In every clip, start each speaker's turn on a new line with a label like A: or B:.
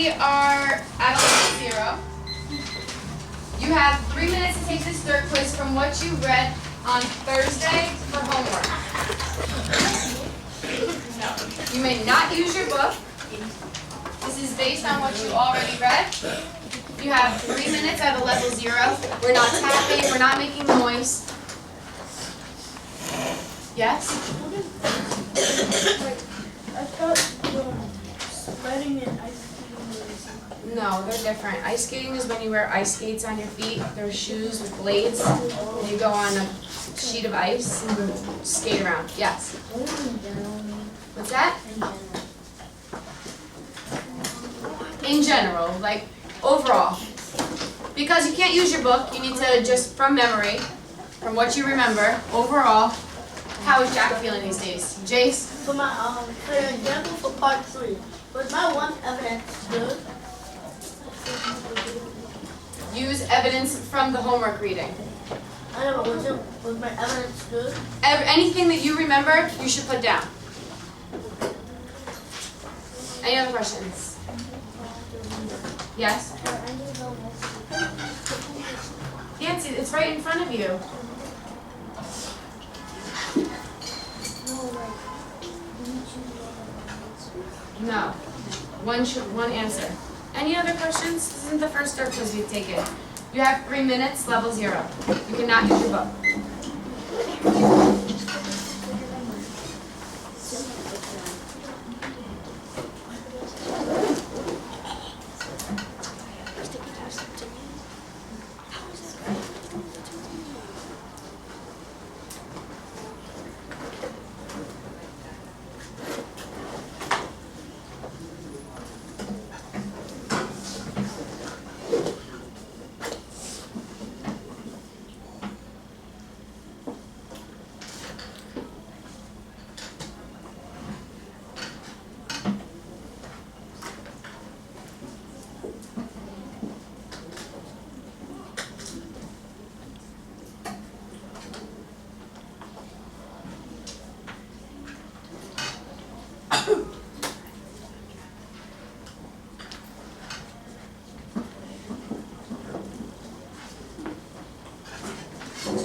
A: We are at level 0. You have 3 minutes to take this dirt quiz from what you read on Thursday for homework. No. You may not use your book. This is based on what you already read. You have 3 minutes at a level 0. We're not tapping, we're not making noise. Yes?
B: I thought sledding and ice skating were
A: No, they're different. Ice skating is when you wear ice skates on your feet. They're shoes with blades, and you go on a sheet of ice and skate around. Yes?
B: What does in general mean?
A: What's that?
B: In general.
A: In general, like overall. Because you can't use your book, you need to just, from memory, from what you remember, overall, how is Jack feeling these days? Jace?
B: For my for example for part 3, was my one evidence good?
A: Use evidence from the homework reading.
B: I know, but was my evidence good?
A: Anything that you remember, you should put down. Any other questions? Yes? Nancy, it's right in front of you. No. One answer. Any other questions? This isn't the first dirt quiz we've taken. You have 3 minutes, level 0. You cannot use your book.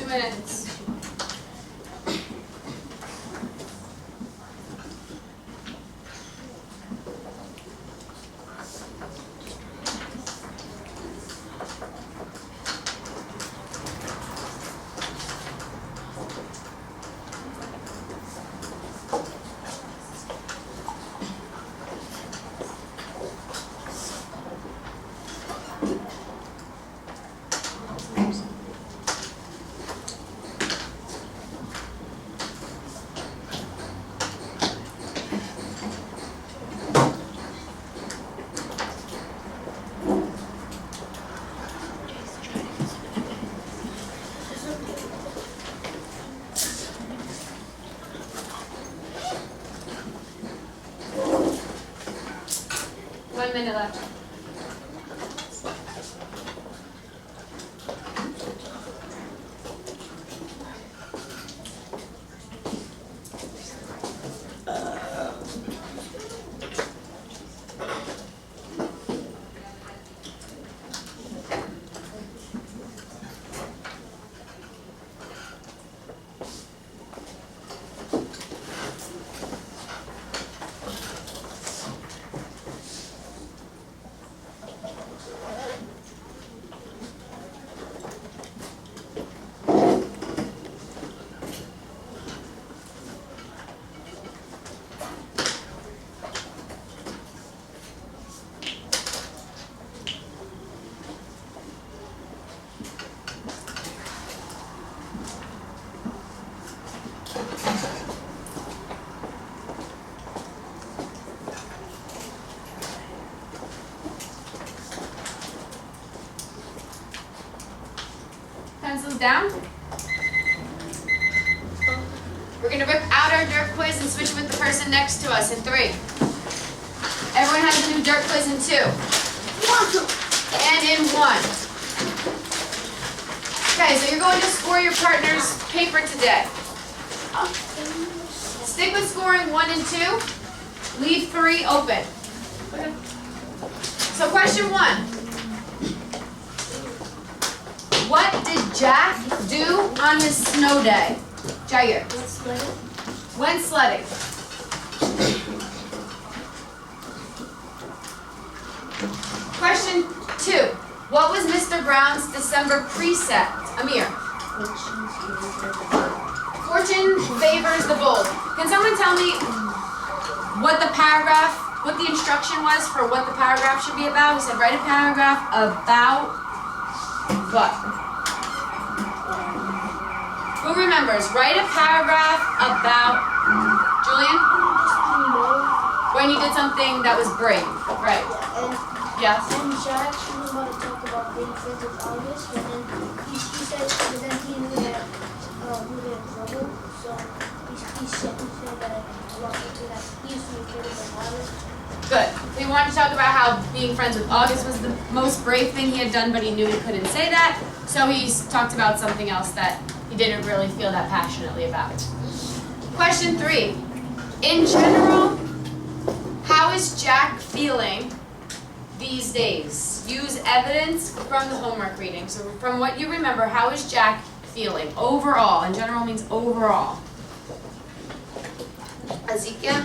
A: Minutes. One minute left. Pencils down. We're going to rip out our dirt quiz and switch with the person next to us in 3. Everyone has a new dirt quiz in 2. And in 1. Okay, so you're going to score your partner's paper today. Stick with scoring 1 and 2. Leave 3 open. So question 1. What did Jack do on his snow day? Jair. Went sledding. Question 2. What was Mr. Brown's December precept? Amir. Fortune favors the bold. Can someone tell me what the instruction was for what the paragraph should be about? He said write a paragraph about what? Who remembers? Write a paragraph about, Julian? When you did something that was brave. Right. Yes?
B: And Jack, he was about to talk about being friends with August, but then he said, but then he knew that we were in trouble, so he said that about something that he used to be friends with August.
A: Good. So he wanted to talk about how being friends with August was the most brave thing he had done, but he knew he couldn't say that, so he talked about something else that he didn't really feel that passionately about. Question 3. In general, how is Jack feeling these days? Use evidence from the homework reading. So from what you remember, how is Jack feeling? Overall. In general means overall. Ezekiel?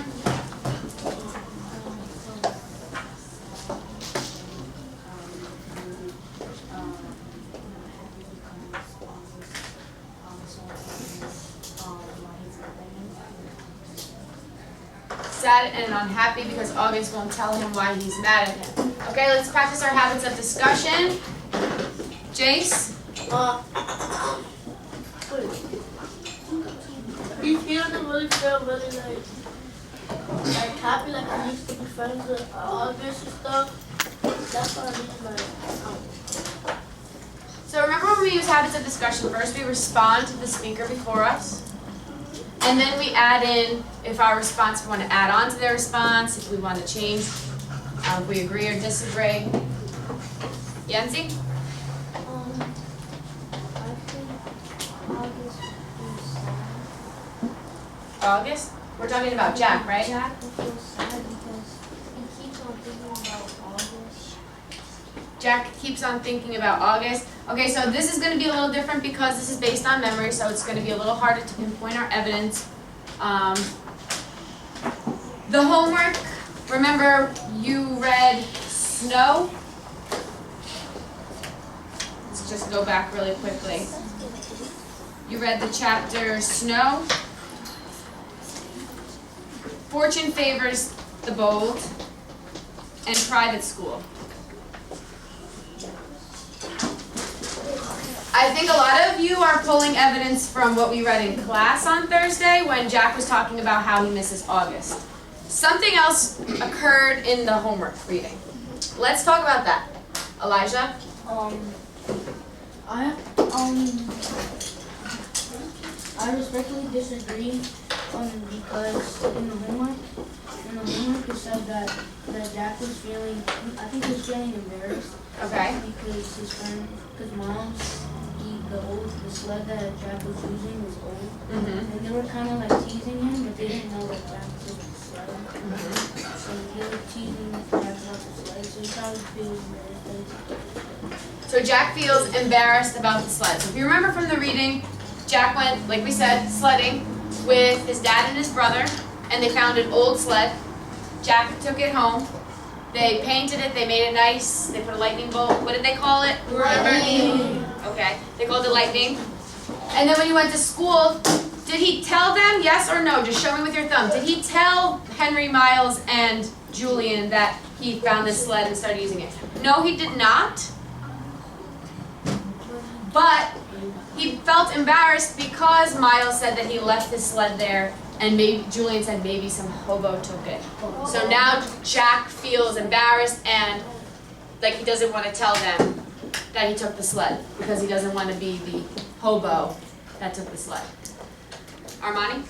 A: Sad and unhappy because August won't tell him why he's mad at him. Okay, let's practice our habits of discussion. Jace?
B: He doesn't really feel really like happy like he used to be friends with August and stuff. That's what I mean by
A: So remember when we use habits of discussion, first we respond to the speaker before us. And then we add in, if our response, we want to add on to their response, if we want to change, if we agree or disagree. Yancy?
B: I think August feels sad.
A: August? We're talking about Jack, right?
B: Jack will feel sad because he keeps on thinking about August.
A: Jack keeps on thinking about August. Okay, so this is going to be a little different because this is based on memory, so it's going to be a little harder to pinpoint our evidence. The homework, remember you read snow? Let's just go back really quickly. You read the chapter Snow. Fortune favors the bold. And private school. I think a lot of you are pulling evidence from what we read in class on Thursday when Jack was talking about how he misses August. Something else occurred in the homework reading. Let's talk about that. Elijah?
C: I respectfully disagree because in the homework it said that Jack was feeling, I think he was feeling embarrassed.
A: Okay.
C: Because his friend, because Miles, the sled that Jack was using was old.
A: Mm-hmm.
C: And they were kind of like teasing him, but they didn't know that Jack took the sled.
A: Mm-hmm.
C: So they were teasing Jack about the sled, so he probably feels embarrassed.
A: So Jack feels embarrassed about the sled. So if you remember from the reading, Jack went, like we said, sledding with his dad and his brother, and they found an old sled. Jack took it home. They painted it, they made it nice, they put a lightning bolt. What did they call it? Who remember? Okay, they called it lightning. And then when he went to school, did he tell them, yes or no? Just show me with your thumb. Did he tell Henry, Miles, and Julian that he found this sled and started using it? No, he did not. But he felt embarrassed because Miles said that he left his sled there, and maybe Julian said maybe some hobo took it. So now Jack feels embarrassed and like he doesn't want to tell them that he took the sled because he doesn't want to be the hobo that took the sled. Armani?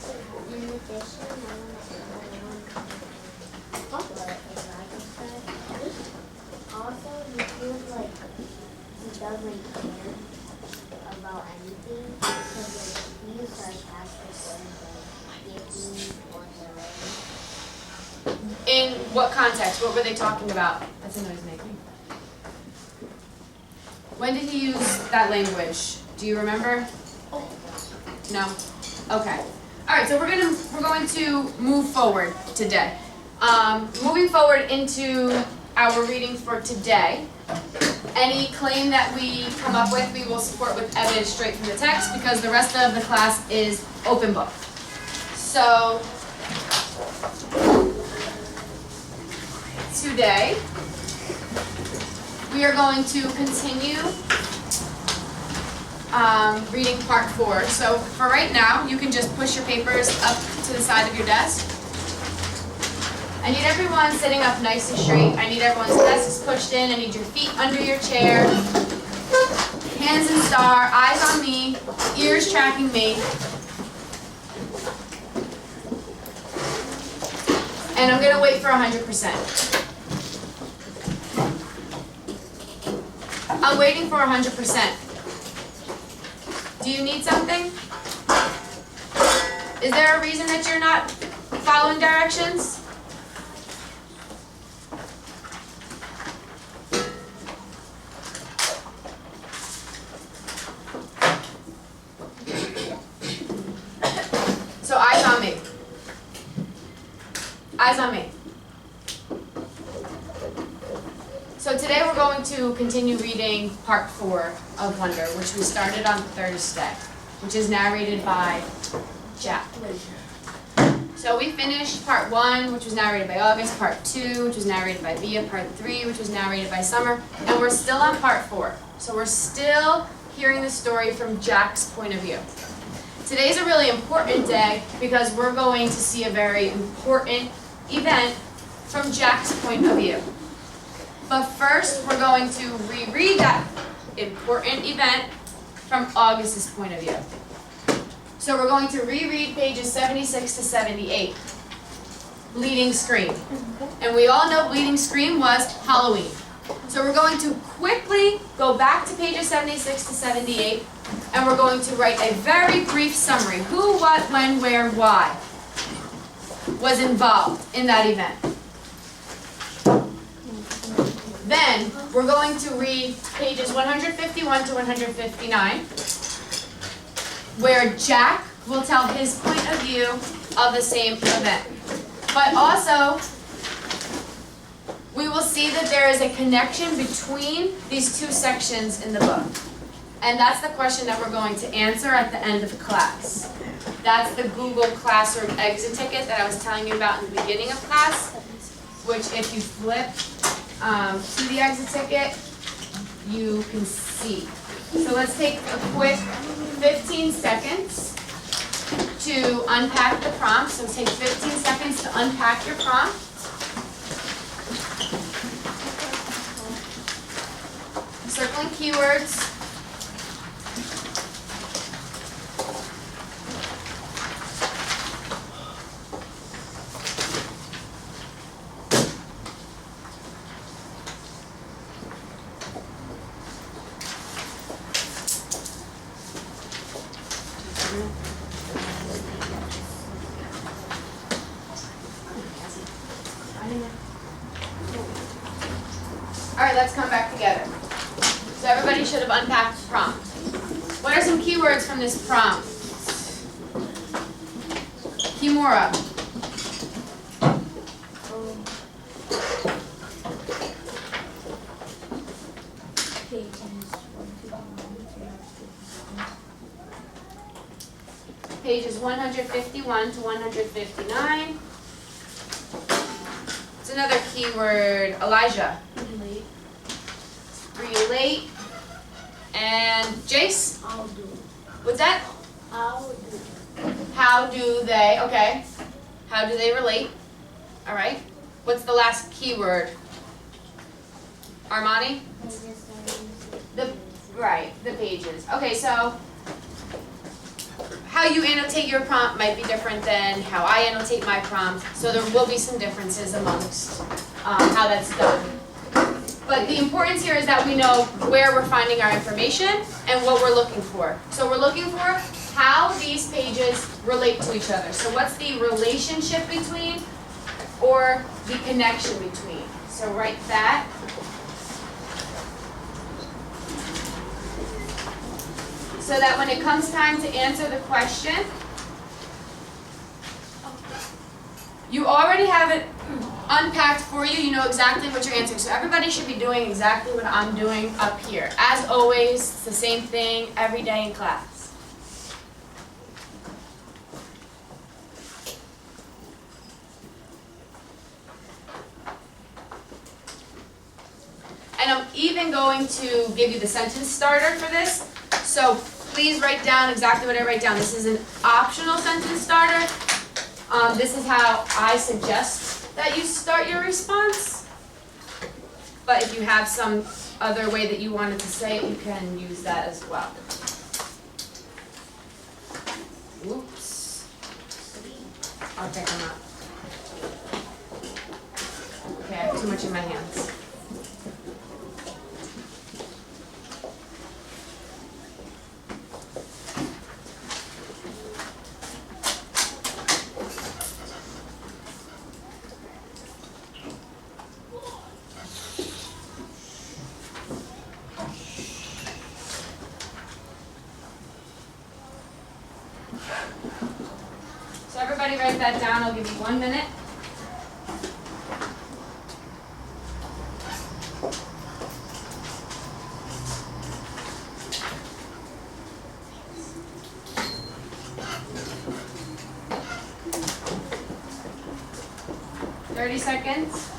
B: In the first one, I want to talk about it because I can say also he feels like he doesn't care about anything because like he was sarcastic and like giving or whatever.
A: In What context? What were they talking about? That's a noise making. When did he use that language? Do you remember? No? Okay. Alright, so we're going to move forward today. Moving forward into our reading for today. Any claim that we come up with, we will support with evidence straight from the text because the rest of the class is open book. So, today, we are going to continue reading part 4. So for right now, you can just push your papers up to the side of your desk. I need everyone sitting up nice and straight. I need everyone's desks pushed in. I need your feet under your chair. Hands in star, eyes on me, ears tracking me. And I'm going to wait for 100%. I'm waiting for 100%. Do you need something? Is there a reason that you're not following directions? So eyes on me. Eyes on me. So today we're going to continue reading part 4 of Wonder, which we started on Thursday, which is narrated by Jack. So we finished part 1, which was narrated by August, part 2, which was narrated by Via, part 3, which was narrated by Summer, and we're still on part 4. So we're still hearing the story from Jack's point of view. Today's a really important day because we're going to see a very important event from Jack's point of view. But first, we're going to reread that important event from August's point of view. So we're going to reread pages 76 to 78. Bleeding Scream. And we all know Bleeding Scream was Halloween. So we're going to quickly go back to pages 76 to 78, and we're going to write a very brief summary. Who, what, when, where, why was involved in that event. Then, we're going to read pages 151 to 159, where Jack will tell his point of view of the same event. But also, we will see that there is a connection between these two sections in the book. And that's the question that we're going to answer at the end of class. That's the Google Classroom exit ticket that I was telling you about in the beginning of class, which if you flip to the exit ticket, you can see. So let's take a quick 15 seconds to unpack the prompt. So take 15 seconds to unpack your prompt. Circling keywords. Alright, let's come back together. So everybody should have unpacked the prompt. What are some keywords from this prompt? Kimura. Pages 151 to 159. It's another keyword. Elijah. Relate. And Jace?
B: I'll do.
A: What's that?
B: I'll do.
A: How do they? Okay. How do they relate? All right. What's the last keyword? Armani? The pages. Okay, so how you annotate your prompt might be different than how I annotate my prompt, so there will be some differences amongst how that's done. But the importance here is that we know where we're finding our information and what we're looking for. So we're looking for how these pages relate to each other. So what's the relationship between or the connection between. So write that. So that when it comes time to answer the question, you already have it unpacked for you. You know exactly what you're answering. So everybody should be doing exactly what I'm doing up here. As always, it's the same thing every day in class. And I'm even going to give you the sentence starter for this. So please write down exactly what I write down. This is an optional sentence starter. This is how I suggest that you start your response. But if you have some other way that you wanted to say it, you can use that as well. Oops. I'll pick them up. Okay, I have too much in my hands. So everybody write that down. I'll give you 1 minute. Thirty seconds.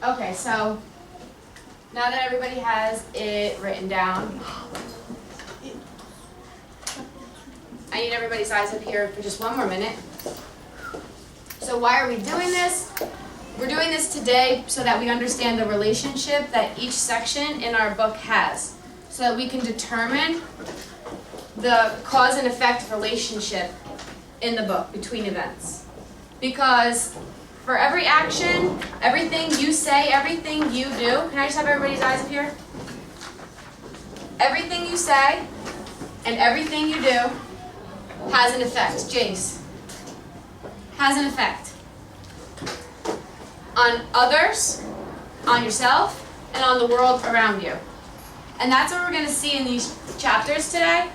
A: Okay, so now that everybody has it written down, I need everybody's eyes up here for just 1 more minute. So why are we doing this? We're doing this today so that we understand the relationship that each section in our book has, so that we can determine the cause and effect relationship in the book between events. Because for every action, everything you say, everything you do, can I just have everybody's eyes up here? Everything you say and everything you do has an effect. Jace. Has an effect on others, on yourself, and on the world around you. And that's what we're going to see in these chapters today.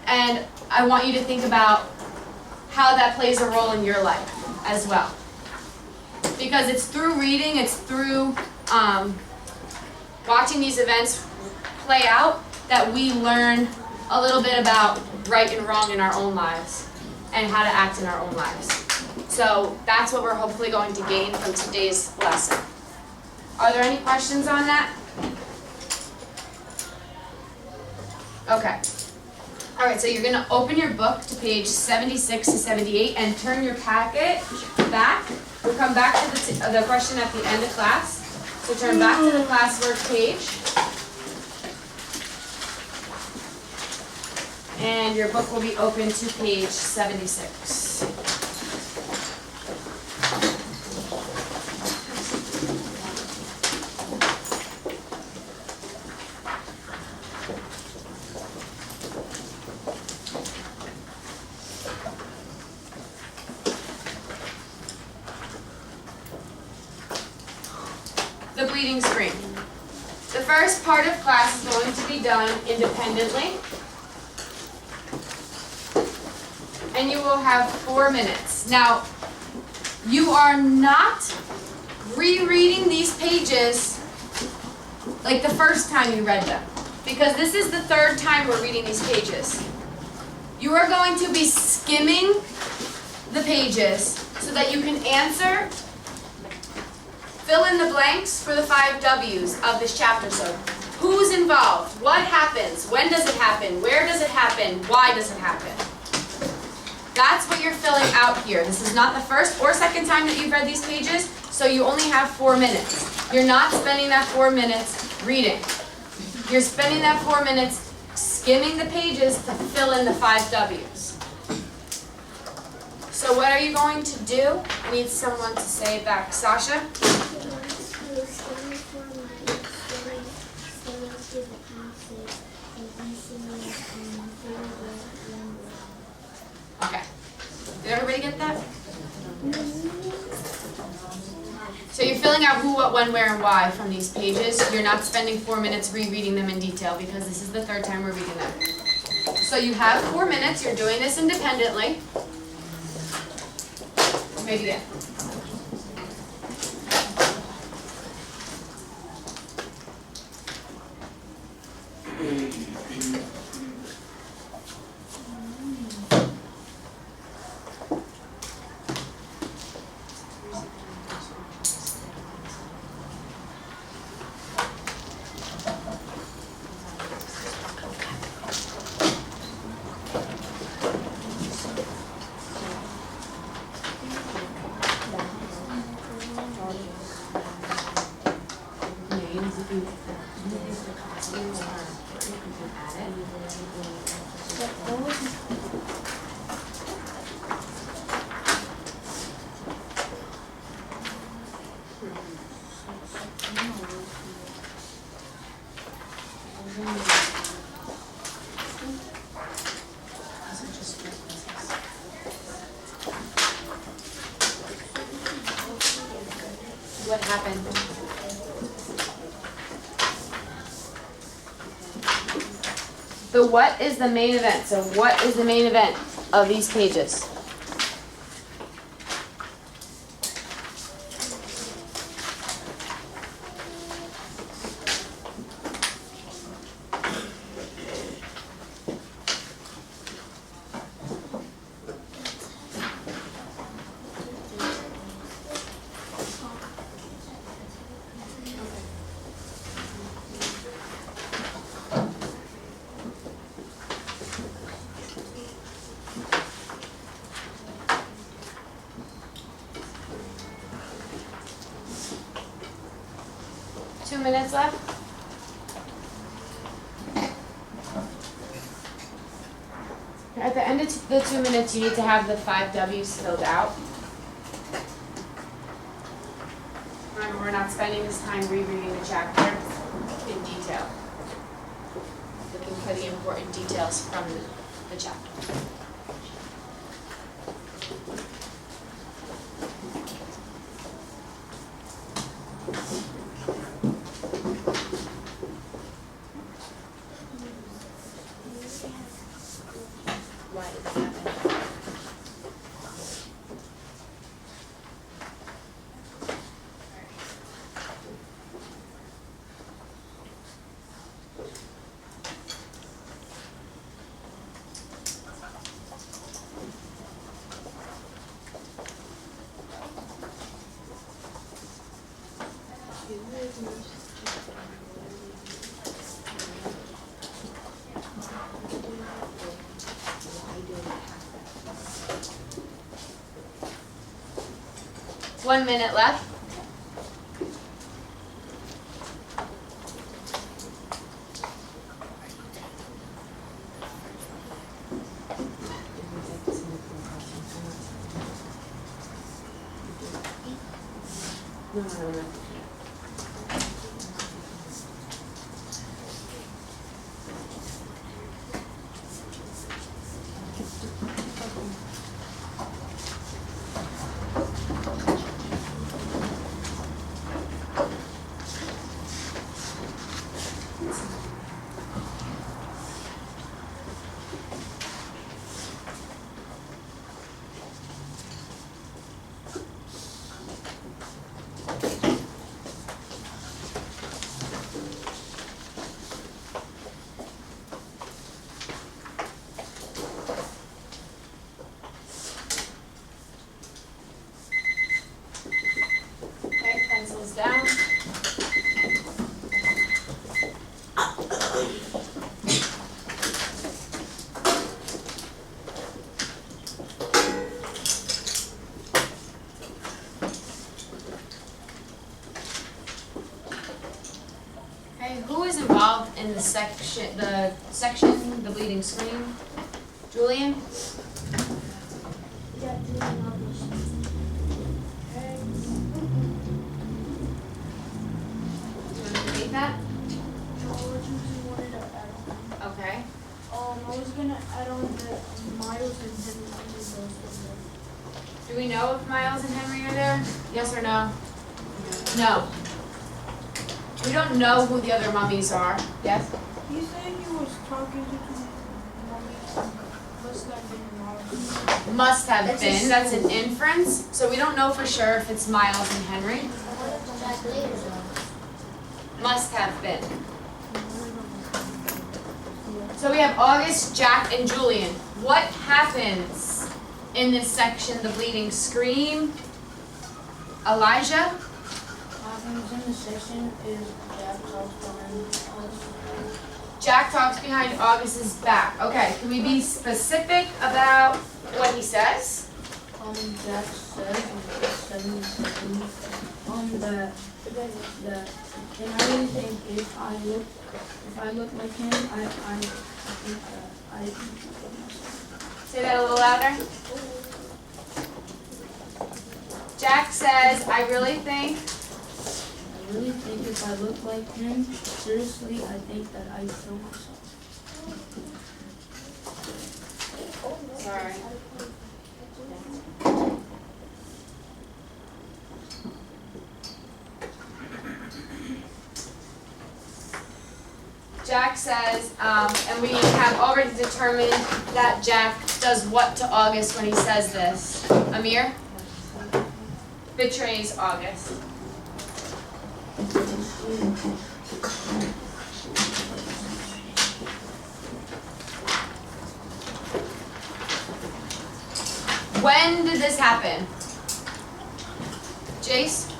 A: And I want you to think about how that plays a role in your life as well. Because it's through reading, it's through watching these events play out that we learn a little bit about right and wrong in our own lives and how to act in our own lives. So that's what we're hopefully going to gain from today's lesson. Are there any questions on that? Okay. All right, so you're going to open your book to page 76 to 78 and turn your packet back. We'll come back to the question at the end of class. So turn back to the classwork page. And your book will be open to page 76. The bleeding screen. The first part of class is going to be done independently. And you will have 4 minutes. Now, you are not rereading these pages like the first time you read them, because this is the 3rd time we're reading these pages. You are going to be skimming the pages so that you can answer, fill in the blanks for the 5 W's of this chapter. So, who's involved? What happens? When does it happen? Where does it happen? Why does it happen? That's what you're filling out here. This is not the first or second time that you've read these pages, so you only have 4 minutes. You're not spending that 4 minutes reading. You're spending that 4 minutes skimming the pages to fill in the 5 W's. So what are you going to do? I need someone to say it back. Sasha? Okay. Did everybody get that? So you're filling out who, what, when, where, and why from these pages. You're not spending 4 minutes rereading them in detail because this is the 3rd time we're reading them. So you have 4 minutes. You're doing this independently. Maybe again. What happened? The what is the main event? So what is the main event of these pages? Minutes left. At the end of the 2 minutes, you need to have the 5 W's filled out. Remember, we're not spending this time rereading the chapter in detail. Looking for the important details from the chapter. One minute left. No. section, the bleeding scream. Julian?
B: Yeah, Julian August. Okay.
A: Do you want to debate that?
B: No, what you wanted to add on?
A: Okay.
B: I was gonna add on that Miles and Henry those.
A: Do we know if Miles and Henry are there? Yes or no? No. We don't know who the other mummies are. Yes?
B: He said he was talking to mommy. Must have been Miles.
A: Must have
C: That's
A: been.
C: a
A: That's an inference. So we don't know for sure if it's Miles and Henry.
C: Jack later
A: Must have been. So we have August, Jack, and Julian. What happens in this section, the bleeding scream? Elijah?
C: What happens in the section is Jack talks behind us.
A: Jack talks behind August's back. Okay, can we be specific about what he says?
C: Jack says in 77, that, and I really think if I look like him, I think that I can look myself.
A: Say that a little louder. Jack says, I really think
C: if I look like him, seriously, I think that I kill myself.
A: Sorry. Jack says, and we have already determined that Jack does what to August when he says this? Amir? Betrays August. When did this happen? Jace?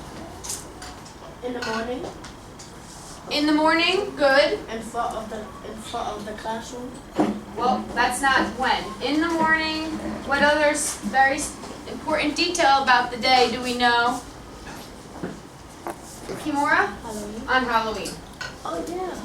D: In the morning,
A: In the morning? Good.
D: in front of the classroom.
A: Well, that's not when. In the morning. What other very important detail about the day do we know? Kimura?
D: Halloween.
A: On Halloween.
D: Oh yeah.